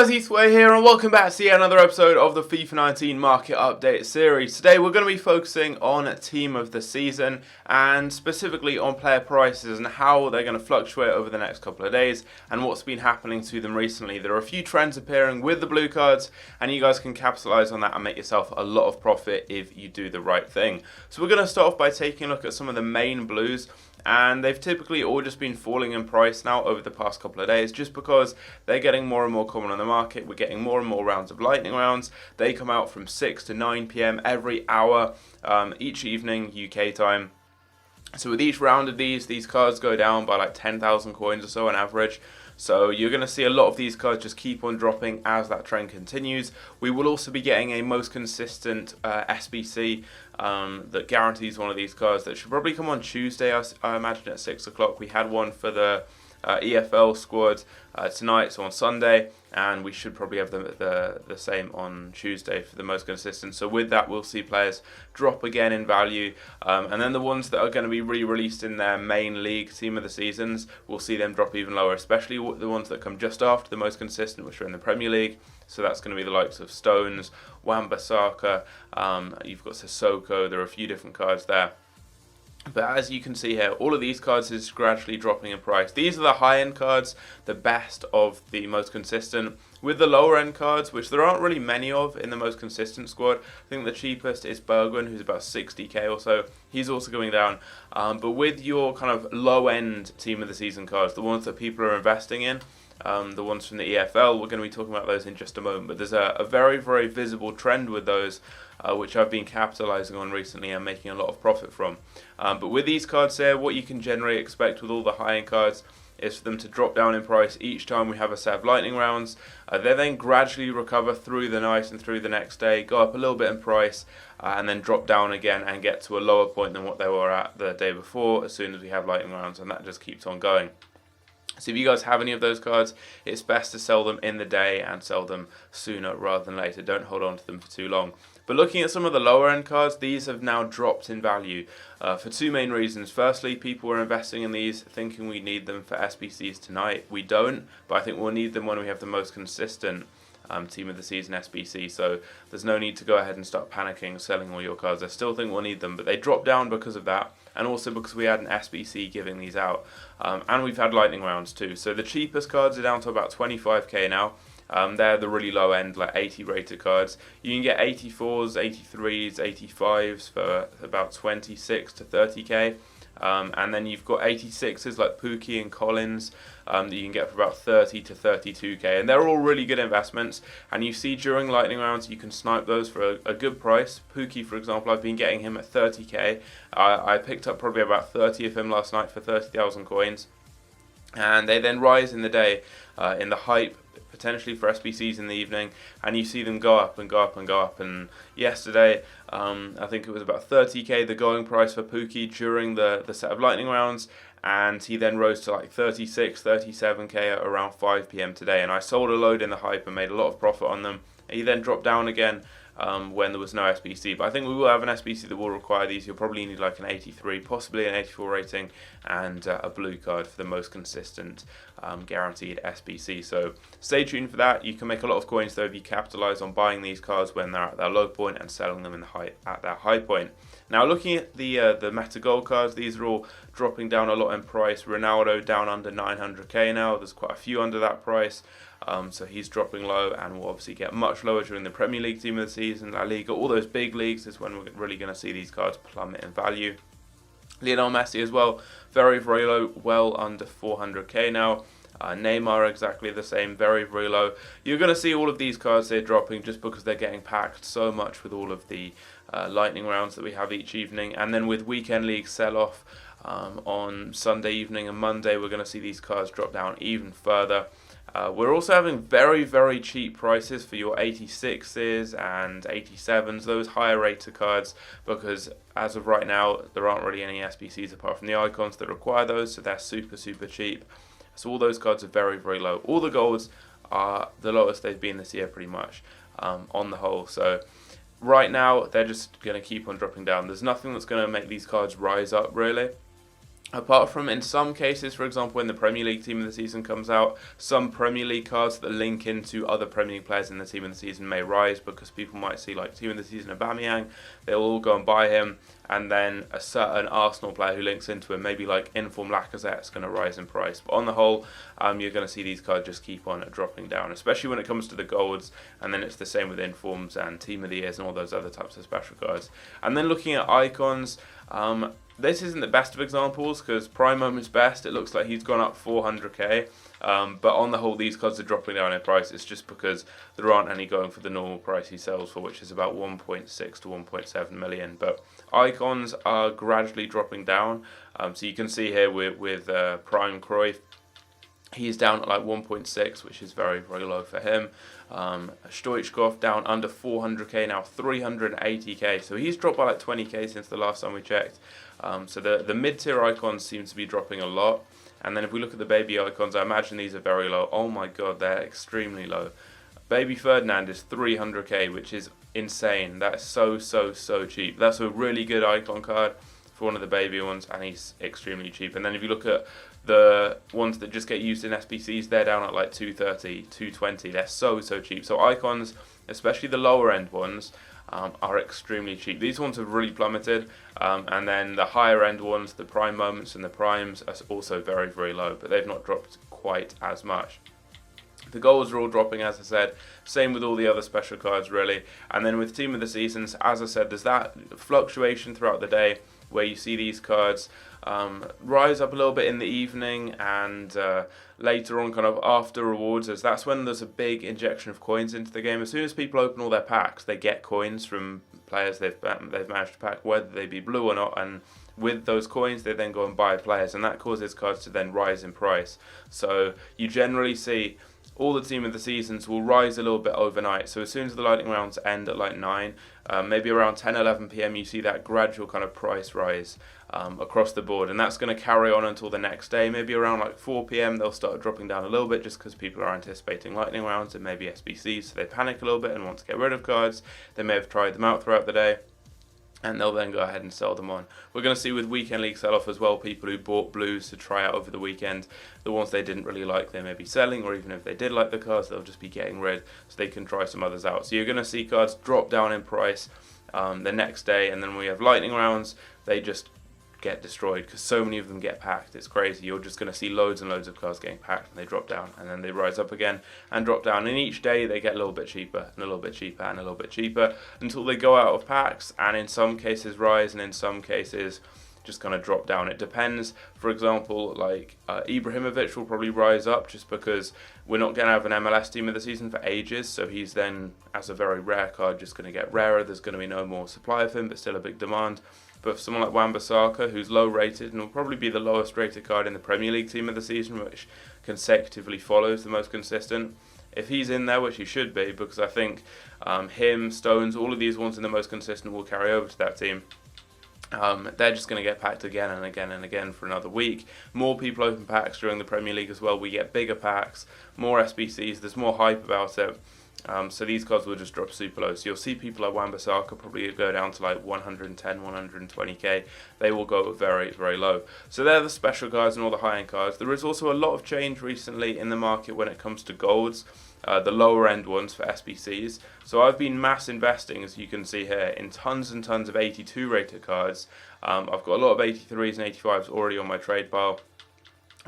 guys, Eastway here and welcome back to yet another episode of the FIFA 19 Market Update series. Today we're going to be focusing on Team of the Season and specifically on player prices and how they're going to fluctuate over the next couple of days and what's been happening to them recently. There are a few trends appearing with the blue cards and you guys can capitalise on that and make yourself a lot of profit if you do the right thing. So we're going to start off by taking a look at some of the main blues. And they've typically all just been falling in price now over the past couple of days just because they're getting more and more common on the market. We're getting more and more rounds of lightning rounds. They come out from 6 to 9 p.m. every hour each evening UK time. So with each round of these cards go down by like 10,000 coins or so on average. So you're going to see a lot of these cards just keep on dropping as that trend continues. We will also be getting a most consistent SBC that guarantees one of these cards that should probably come on Tuesday, I imagine at 6 o'clock. We had one for the EFL squad tonight, so on Sunday, and we should probably have the same on Tuesday for the most consistent. So with that, we'll see players drop again in value, and then the ones that are going to be re-released in their main league team of the seasons, we'll see them drop even lower, especially the ones that come just after the most consistent, which are in the Premier League. So that's going to be the likes of Stones, Wan-Bissaka, you've got Sissoko, there are a few different cards there. But as you can see here, all of these cards is gradually dropping in price. These are the high-end cards, the best of the most consistent. With the lower-end cards, which there aren't really many of in the most consistent squad, I think the cheapest is Bergwijn, who's about 60k or so. He's also going down. But with your kind of low-end team of the season cards, the ones that people are investing in, the ones from the EFL, we're going to be talking about those in just a moment. But there's a very, very visible trend with those, which I've been capitalising on recently and making a lot of profit from. But with these cards here, what you can generally expect with all the high-end cards is for them to drop down in price each time we have a set of lightning rounds. They then gradually recover through the night and through the next day, go up a little bit in price, and then drop down again and get to a lower point than what they were at the day before as soon as we have lightning rounds, and that just keeps on going. So if you guys have any of those cards, it's best to sell them in the day and sell them sooner rather than later. Don't hold on to them for too long. But looking at some of the lower end cards, these have now dropped in value for two main reasons. Firstly, people are investing in these thinking we need them for SBCs tonight. We don't, but I think we'll need them when we have the most consistent team of the season SBC, so there's no need to go ahead and start panicking selling all your cards. I still think we'll need them, but they dropped down because of that, and also because we had an SBC giving these out, and we've had lightning rounds too. So the cheapest cards are down to about 25k now. They're the really low end, like 80 rated cards. You can get 84s, 83s, 85s for about 26 to 30k. And then you've got 86s like Pukki and Collins that you can get for about 30 to 32k, and they're all really good investments. And you see during lightning rounds you can snipe those for a good price. Pukki, for example, I've been getting him at 30k. I picked up probably about 30 of him last night for 30,000 coins, and they then rise in the day in the hype, potentially for SBCs in the evening, and you see them go up and go up and go up. And yesterday, I think it was about 30k the going price for Pukki during the set of lightning rounds, and he then rose to like 36, 37k at around 5 p.m. today, and I sold a load in the hype and made a lot of profit on them. He then dropped down again when there was no SBC, but I think we will have an SBC that will require these. You'll probably need like an 83, possibly an 84 rating, and a blue card for the most consistent guaranteed SBC. So stay tuned for that. You can make a lot of coins though if you capitalize on buying these cards when they're at their low point and selling them at their high point. Now looking at the meta gold cards, these are all dropping down a lot in price. Ronaldo down under 900k now. There's quite a few under that price. So he's dropping low, and will obviously get much lower during the Premier League team of the season, La Liga, all those big leagues is when we're really going to see these cards plummet in value. Lionel Messi as well, very, very low, well under 400k now. Neymar exactly the same, very, very low. You're going to see all of these cards here dropping just because they're getting packed so much with all of the lightning rounds that we have each evening. And then with weekend league sell-off on Sunday evening and Monday, we're going to see these cards drop down even further. We're also having very, very cheap prices for your 86s and 87s, those higher rated cards, because as of right now, there aren't really any SBCs apart from the icons that require those, so they're super, super cheap. So all those cards are very, very low. All the golds are the lowest they've been this year pretty much on the whole. So right now, they're just going to keep on dropping down. There's nothing that's going to make these cards rise up really. Apart from in some cases, for example, when the Premier League team of the season comes out, some Premier League cards that link into other Premier League players in the team of the season may rise because people might see like team of the season Aubameyang, they'll all go and buy him, and then a certain Arsenal player who links into him, maybe like inform Lacazette, is going to rise in price. But on the whole, you're going to see these cards just keep on dropping down, especially when it comes to the golds, and then it's the same with informs and team of the years and all those other types of special cards. And then looking at icons, this isn't the best of examples because Prime Moment's best. It looks like he's gone up 400k, but on the whole, these cards are dropping down in price. It's just because there aren't any going for the normal price he sells for, which is about 1.6 to 1.7 million. But icons are gradually dropping down. So you can see here with Prime Cruyff, he's down at like 1.6, which is very, very low for him. Stoichkov down under 400k now, 380k. So he's dropped by like 20k since the last time we checked. So the mid-tier icons seem to be dropping a lot. And then if we look at the baby icons, I imagine these are very low. Oh my god, they're extremely low. Baby Ferdinand is 300k, which is insane. That's so cheap. That's a really good icon card for one of the baby ones, and he's extremely cheap. And then if you look at the ones that just get used in SBCs, they're down at like 230, 220. They're so cheap. So icons, especially the lower end ones, are extremely cheap. These ones have really plummeted, and then the higher end ones, the prime moments and the primes, are also very, very low, but they've not dropped quite as much. The goals are all dropping, as I said. Same with all the other special cards, really. And then with Team of the Seasons, as I said, there's that fluctuation throughout the day where you see these cards rise up a little bit in the evening, and later on, kind of after rewards, as that's when there's a big injection of coins into the game. As soon as people open all their packs, they get coins from players they've managed to pack, whether they be blue or not, and with those coins they then go and buy players, and that causes cards to then rise in price. So you generally see all the Team of the Seasons will rise a little bit overnight. So as soon as the lightning rounds end at like 9, maybe around 10, 11 p.m, you see that gradual kind of price rise across the board. And that's going to carry on until the next day. Maybe around like 4 p.m, they'll start dropping down a little bit just because people are anticipating lightning rounds and maybe SBCs. So they panic a little bit and want to get rid of cards. They may have tried them out throughout the day, and they'll then go ahead and sell them on. We're going to see with Weekend League sell-off as well, people who bought blues to try out over the weekend, the ones they didn't really like, they may be selling, or even if they did like the cards, they'll just be getting rid so they can try some others out. So you're going to see cards drop down in price the next day, and then when we have lightning rounds, they just get destroyed because so many of them get packed. It's crazy. You're just going to see loads and loads of cards getting packed, and they drop down, and then they rise up again and drop down, and each day they get a little bit cheaper and a little bit cheaper and a little bit cheaper until they go out of packs, and in some cases rise, and in some cases just kind of drop down. It depends. For example, like Ibrahimovic will probably rise up just because we're not going to have an MLS Team of the Season for ages, so he's then, as a very rare card, just going to get rarer. There's going to be no more supply of him, but still a big demand. But for someone like Wan-Bissaka, who's low rated and will probably be the lowest rated card in the Premier League Team of the Season, which consecutively follows the most consistent, if he's in there, which he should be, because I think him, Stones, all of these ones in the most consistent will carry over to that team. They're just going to get packed again and again and again for another week. More people open packs during the Premier League as well. We get bigger packs, more SBCs, there's more hype about it. So these cards will just drop super low. So you'll see people like Wan-Bissaka probably go down to like 110, 120k. They will go very, very low. So they're the special cards and all the high-end cards. There is also a lot of change recently in the market when it comes to golds. The lower end ones for SBCs. So I've been mass investing, as you can see here, in tons and tons of 82 rated cards. I've got a lot of 83s and 85s already on my trade pile.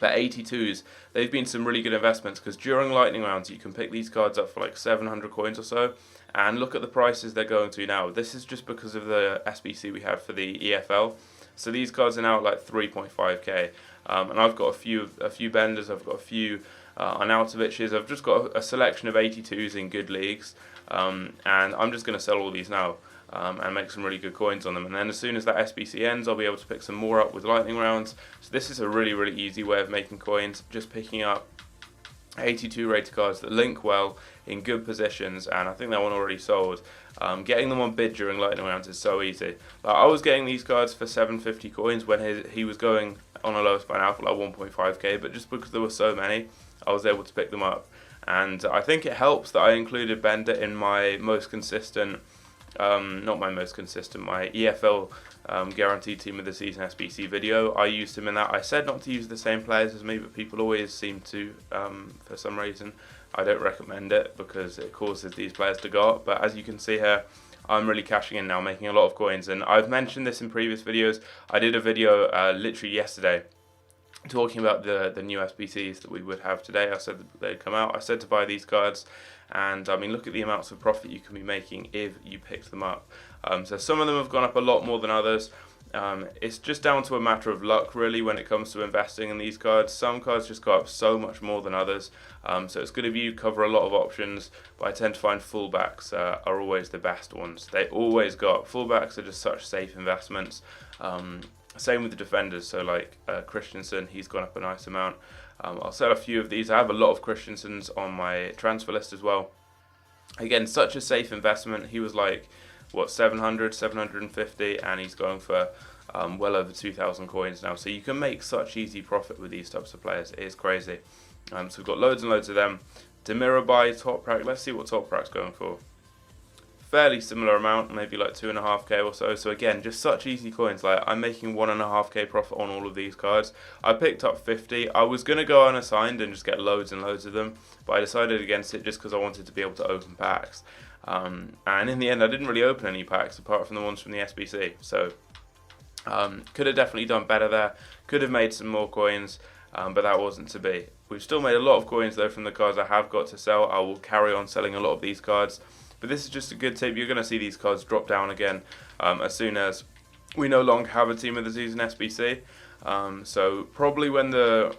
But 82s, they've been some really good investments because during lightning rounds you can pick these cards up for like 700 coins or so, and look at the prices they're going to now. This is just because of the SBC we have for the EFL. So these cards are now at like 3.5k, and I've got a few benders, I've got a few Arnautovic's, I've just got a selection of 82s in good leagues, and I'm just going to sell all these now. And make some really good coins on them, and then as soon as that SBC ends, I'll be able to pick some more up with lightning rounds. So this is a really, really easy way of making coins, just picking up 82 rated cards that link well in good positions, and I think that one already sold. Getting them on bid during lightning rounds is so easy. Like, I was getting these cards for 750 coins when he was going on a lowest by now for like 1.5k, but just because there were so many, I was able to pick them up. And I think it helps that I included Bender in my most consistent Not my most consistent. My EFL guaranteed team of the season SBC video, I used him in that. I said not to use the same players as me, but people always seem to for some reason. I don't recommend it because it causes these players to go up. But as you can see here, I'm really cashing in now, making a lot of coins. And I've mentioned this in previous videos. I did a video literally yesterday talking about the new SBCs that we would have today. I said that they'd come out. I said to buy these cards, and I mean, look at the amounts of profit you can be making if you picked them up. So some of them have gone up a lot more than others. It's just down to a matter of luck, really, when it comes to investing in these cards. Some cards just go up so much more than others. So it's good if you cover a lot of options, but I tend to find fullbacks are always the best ones. They always go up. Fullbacks are just such safe investments. Same with the defenders, so like Christensen, he's gone up a nice amount. I'll sell a few of these. I have a lot of Christensens on my transfer list as well. Again, such a safe investment. He was like, what, 700, 750, and he's going for well over 2,000 coins now. So you can make such easy profit with these types of players. It is crazy. So we've got loads and loads of them. Demirabai, Toprak. Let's see what Toprak's going for. Fairly similar amount, maybe like 2.5k or so. So again, just such easy coins. Like, I'm making 1.5k profit on all of these cards. I picked up 50. I was going to go unassigned and just get loads and loads of them, but I decided against it just because I wanted to be able to open packs. And in the end, I didn't really open any packs apart from the ones from the SBC. So could have definitely done better there. Could have made some more coins, but that wasn't to be. We've still made a lot of coins though from the cards I have got to sell. I will carry on selling a lot of these cards. But this is just a good tip. You're going to see these cards drop down again as soon as we no longer have a team of the season SBC. So probably when the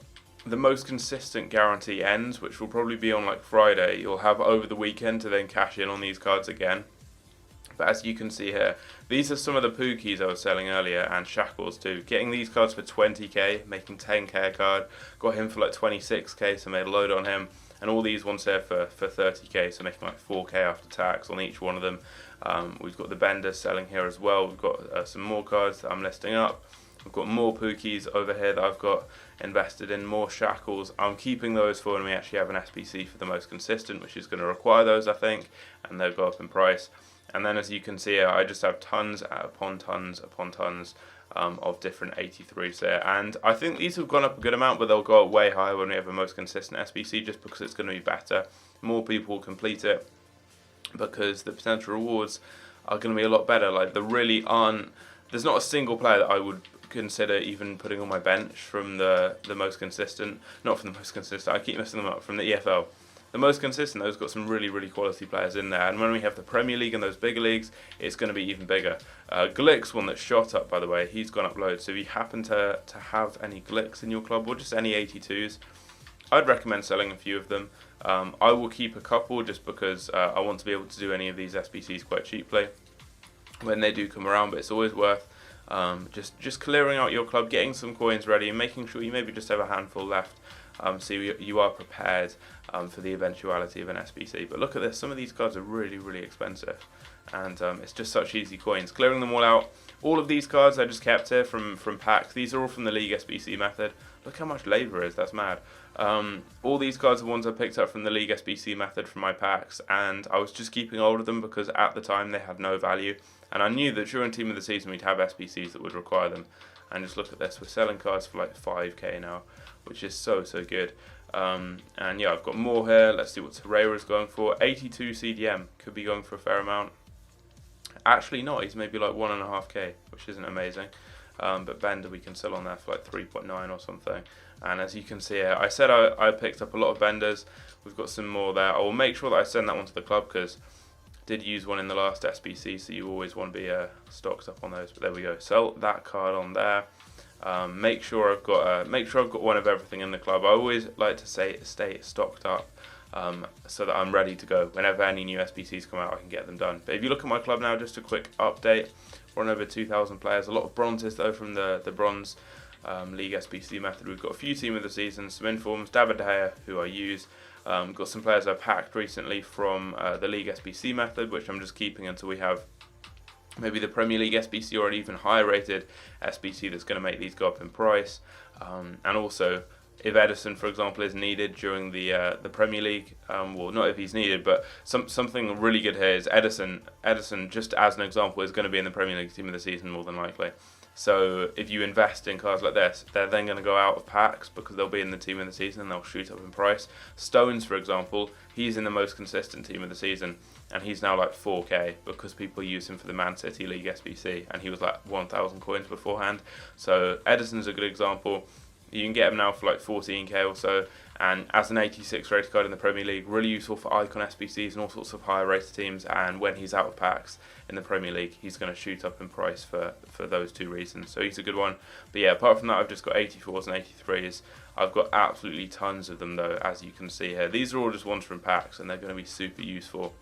most consistent guarantee ends, which will probably be on like Friday, you'll have over the weekend to then cash in on these cards again. But as you can see here, these are some of the Pookies I was selling earlier, and Shackles too. Getting these cards for 20k, making 10k a card. Got him for like 26k, so made a load on him. And all these ones here for 30k, so making like 4k after tax on each one of them. We've got the Bender selling here as well. We've got some more cards that I'm listing up. We've got more Pookies over here that I've got invested in, more Shackles. I'm keeping those for when we actually have an SBC for the most consistent, which is going to require those, I think, and they'll go up in price. And then as you can see here, I just have tons upon tons upon tons of different 83s there, and I think these have gone up a good amount, but they'll go up way higher when we have a most consistent SBC, just because it's going to be better. More people will complete it because the potential rewards are going to be a lot better. Like, there's not a single player that I would consider even putting on my bench from the most consistent. Not from the most consistent, I keep messing them up, from the EFL. The most consistent, those got some really, really quality players in there. And when we have the Premier League and those bigger leagues, it's going to be even bigger. Glick's one that shot up, by the way. He's gone up loads. So if you happen to have any Glicks in your club, or just any 82s, I'd recommend selling a few of them. I will keep a couple just because I want to be able to do any of these SBCs quite cheaply when they do come around. But it's always worth just clearing out your club, getting some coins ready, and making sure you maybe just have a handful left. So you are prepared for the eventuality of an SBC. But look at this, some of these cards are really, really expensive, and it's just such easy coins. Clearing them all out. All of these cards I just kept here from packs. These are all from the League SBC method. Look how much labour is, that's mad. All these cards are ones I picked up from the League SBC method from my packs, and I was just keeping hold of them because at the time they had no value, and I knew that during Team of the Season we'd have SBCs that would require them. And just look at this, we're selling cards for like 5k now, which is so good. And yeah, I've got more here. Let's see what Torreira's going for. 82 CDM, could be going for a fair amount. Actually not, he's maybe like 1.5k, which isn't amazing. But Bender we can sell on there for like 3.9 or something. And as you can see here, I said I picked up a lot of Benders. We've got some more there. I will make sure that I send that one to the club because I did use one in the last SBC, so you always want to be stocked up on those. But there we go. Sell that card on there. Make sure I've got one of everything in the club. I always like to stay stocked up so that I'm ready to go. Whenever any new SBCs come out, I can get them done. But if you look at my club now, just a quick update. We're on over 2,000 players. A lot of bronzes though from the bronze League SBC method. We've got a few team of the season, some informs, David De Gea, who I use. Got some players I've packed recently from the League SBC method, which I'm just keeping until we have maybe the Premier League SBC or an even higher rated SBC that's going to make these go up in price. And also if Edison, for example, is needed during the Premier League, well, not if he's needed, but something really good here is Edison. Edison, just as an example, is going to be in the Premier League team of the season more than likely. So if you invest in cards like this, they're then going to go out of packs because they'll be in the team of the season and they'll shoot up in price. Stones, for example, he's in the most consistent team of the season, and he's now like 4k because people use him for the Man City League SBC, and he was like 1,000 coins beforehand. So Edison's a good example. You can get him now for like 14k or so, and as an 86 rated card in the Premier League, really useful for icon SBCs and all sorts of higher rated teams. And when he's out of packs in the Premier League, he's going to shoot up in price for those two reasons. So he's a good one. But yeah, apart from that, I've just got 84s and 83s. I've got absolutely tons of them though, as you can see here. These are all just ones from packs, and they're going to be super useful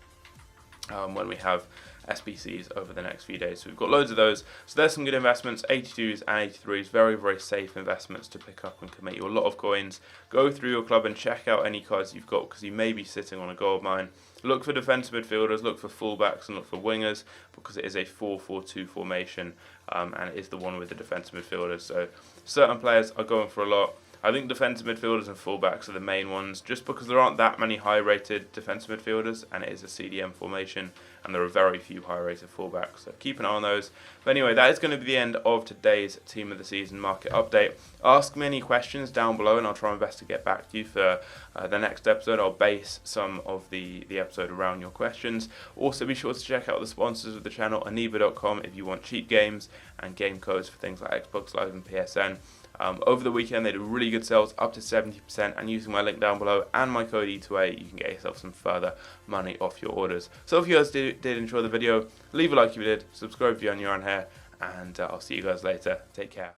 when we have SBCs over the next few days. So we've got loads of those. So there's some good investments, 82s and 83s, very, very safe investments to pick up and commit you a lot of coins. Go through your club and check out any cards you've got, because you may be sitting on a gold mine. Look for defensive midfielders, look for fullbacks, and look for wingers, because it is a 4-4-2 formation, and it is the one with the defensive midfielders. So certain players are going for a lot. I think defensive midfielders and fullbacks are the main ones, just because there aren't that many high-rated defensive midfielders, and it is a CDM formation, and there are very few high-rated fullbacks, so keep an eye on those. But anyway, that is going to be the end of today's Team of the Season market update. Ask me any questions down below, and I'll try my best to get back to you for the next episode. I'll base some of the episode around your questions. Also, be sure to check out the sponsors of the channel, aniba.com, if you want cheap games and game codes for things like Xbox Live and PSN. Over the weekend they did really good sales, up to 70%, and using my link down below and my code E2A, you can get yourself some further money off your orders. So if you guys did enjoy the video, leave a like if you did, subscribe if you're new around here, and I'll see you guys later. Take care.